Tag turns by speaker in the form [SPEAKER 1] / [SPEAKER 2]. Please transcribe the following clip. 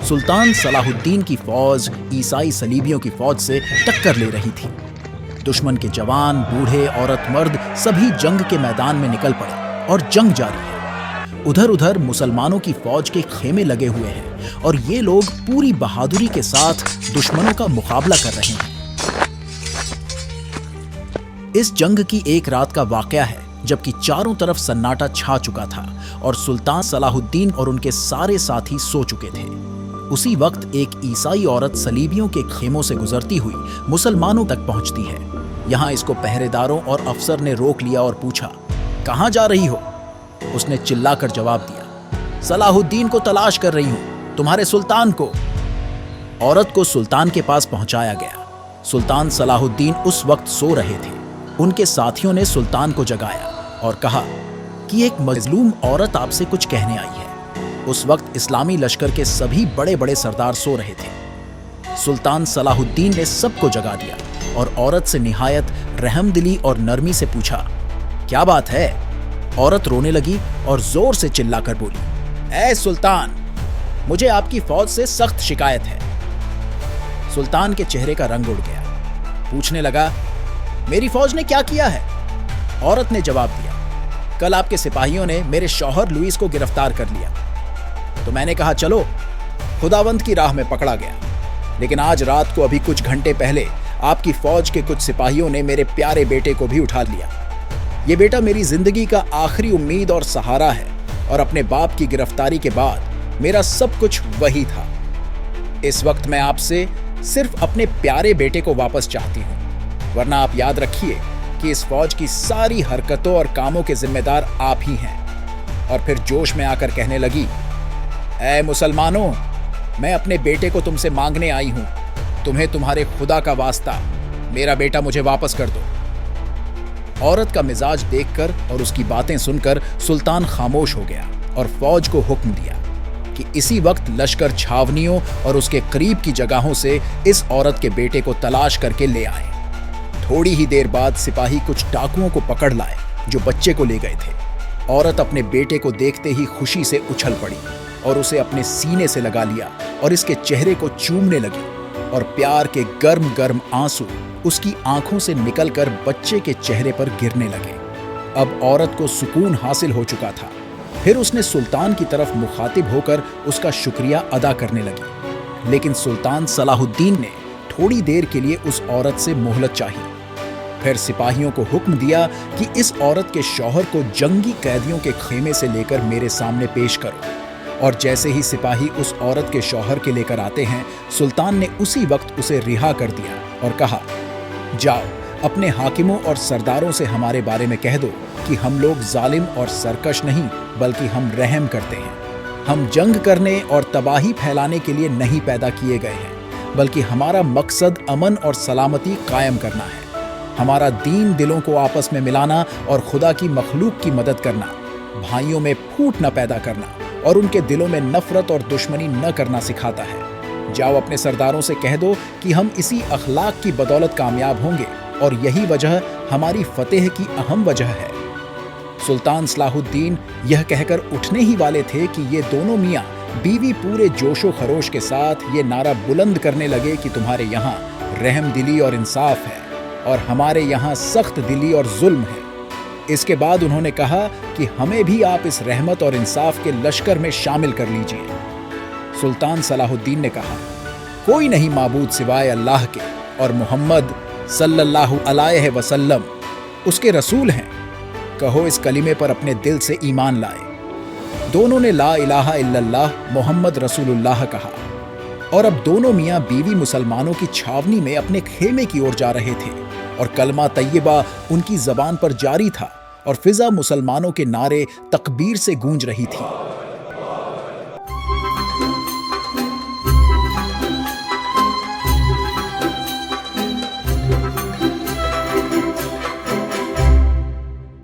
[SPEAKER 1] सुल्तान सलाहुद्दीन की फौज ईसाई सलीबियों की फौज से टक्कर ले रही थी। दुश्मन के जवान, बूढ़े, औरत, मर्द सभी जंग के मैदान में निकल पड़े और जंग जारी है। उधर उधर मुसलमानों की फौज के खेमे लगे हुए हैं और ये लोग पूरी बहादुरी के साथ दुश्मनों का मुकाबला कर रहे हैं। इस जंग की एक रात का वाकया है जबकि चारों तरफ सन्नाटा छा चुका था और सुल्तान सलाहुद्दीन और उनके सारे साथी सो चुके थे। उसी वक्त एक ईसाई औरत सलीबियों के खेमों से गुजरती हुई मुसलमानों तक पहुंचती है। यहाँ इसको पहरेदारों और अफसर ने रोक लिया और पूछा, कहाँ जा रही हो? उसने चिल्लाकर जवाब दिया, सलाहुद्दीन को तलाश कर रही हूं, तुम्हारे सुल्तान को। औरत को सुल्तान के पास पहुंचाया गया। सुल्तान सलाहुद्दीन उस वक्त सो रहे थे। उनके साथियों ने सुल्तान को जगाया और कहा कि एक मजलूम औरत आपसे कुछ कहने आई है। उस वक्त इस्लामी लश्कर के सभी बड़े बड़े सरदार सो रहे थे। सुल्तान सलाहुद्दीन ने सबको जगा दिया और औरत से निहायत रहमदिली और नरमी से पूछा, क्या बात है? औरत रोने लगी और जोर से चिल्लाकर बोली, ऐ सुल्तान, मुझे आपकी फौज से सख्त शिकायत है। सुल्तान के चेहरे का रंग उड़ गया। पूछने लगा, मेरी फौज ने क्या किया है? औरत ने जवाब दिया, कल आपके सिपाहियों ने मेरे शौहर लुईस को गिरफ्तार कर लिया तो मैंने कहा चलो, खुदावंद की राह में पकड़ा गया। लेकिन आज रात को अभी कुछ घंटे पहले आपकी फौज के कुछ सिपाहियों ने मेरे प्यारे बेटे को भी उठा लिया। ये बेटा मेरी जिंदगी का आखिरी उम्मीद और सहारा है और अपने बाप की गिरफ्तारी के बाद मेरा सब कुछ वही था। इस वक्त मैं आपसे सिर्फ अपने प्यारे बेटे को वापस चाहती हूँ, वरना आप याद रखिए कि इस फौज की सारी हरकतों और कामों के जिम्मेदार आप ही हैं। और फिर जोश में आकर कहने लगी, ऐ मुसलमानों, मैं अपने बेटे को तुमसे मांगने आई हूँ। तुम्हें तुम्हारे खुदा का वास्ता मेरा बेटा मुझे वापस कर दो। औरत का मिजाज देखकर और उसकी बातें सुनकर सुल्तान खामोश हो गया और फौज को हुक्म दिया कि इसी वक्त लश्कर छावनियों और उसके करीब की जगहों से इस औरत के बेटे को तलाश करके ले आए। थोड़ी ही देर बाद सिपाही कुछ डाकुओं को पकड़ लाए जो बच्चे को ले गए थे। औरत अपने बेटे को देखते ही खुशी से उछल पड़ी और उसे अपने सीने से लगा लिया और इसके चेहरे को चूमने लगी और प्यार के गर्म गर्म आंसू उसकी आंखों से निकलकर बच्चे के चेहरे पर गिरने लगे। अब औरत को सुकून हासिल हो चुका था। फिर उसने सुल्तान की तरफ मुखातिब होकर उसका शुक्रिया अदा करने लगी। लेकिन सुल्तान सलाहुद्दीन ने थोड़ी देर के लिए उस औरत से मोहलत चाहिए। फिर सिपाहियों को हुक्म दिया कि इस औरत के शौहर को जंगी कैदियों के खेमे से लेकर मेरे सामने पेश करो। और जैसे ही सिपाही उस औरत के शौहर के लेकर आते हैं, सुल्तान ने उसी वक्त उसे रिहा कर दिया और कहा, जाओ अपने हाकिमों और सरदारों से हमारे बारे में कह दो कि हम लोग जालिम और सरकश नहीं बल्कि हम रहम करते हैं। हम जंग करने और तबाही फैलाने के लिए नहीं पैदा किए गए हैं, बल्कि हमारा मकसद अमन और सलामती कायम करना है। हमारा दीन दिलों को आपस में मिलाना और खुदा की मखलूक की मदद करना, भाइयों में फूट न पैदा करना और उनके दिलों में नफरत और दुश्मनी न करना सिखाता है। जाओ अपने सरदारों से कह दो कि हम इसी अखलाक की बदौलत कामयाब होंगे और यही वजह हमारी फतेह की अहम वजह है। सुल्तान सलाहुद्दीन यह कहकर उठने ही वाले थे कि ये दोनों मियाँ बीवी पूरे जोशो खरोश के साथ ये नारा बुलंद करने लगे कि तुम्हारे यहाँ रहम दिली और इंसाफ है और हमारे यहाँ सख्त दिली और जुल्म है। इसके बाद उन्होंने कहा कि हमें भी आप इस रहमत और इंसाफ के लश्कर में शामिल कर लीजिए। सुल्तान सलाहुद्दीन ने कहा, कोई नहीं माबूद सिवाय अल्लाह के और मोहम्मद सल्लल्लाहु अलैहि वसल्लम उसके रसूल हैं। कहो इस कलिमे पर अपने दिल से ईमान लाए। दोनों ने ला इलाहा इल्लल्लाह मोहम्मद रसूलुल्लाह कहा और अब दोनों मियाँ बीवी मुसलमानों की छावनी में अपने खेमे की ओर जा रहे थे और कलमा तैयबा उनकी जबान पर जारी था और फिजा मुसलमानों के नारे तकबीर से गूंज रही थी।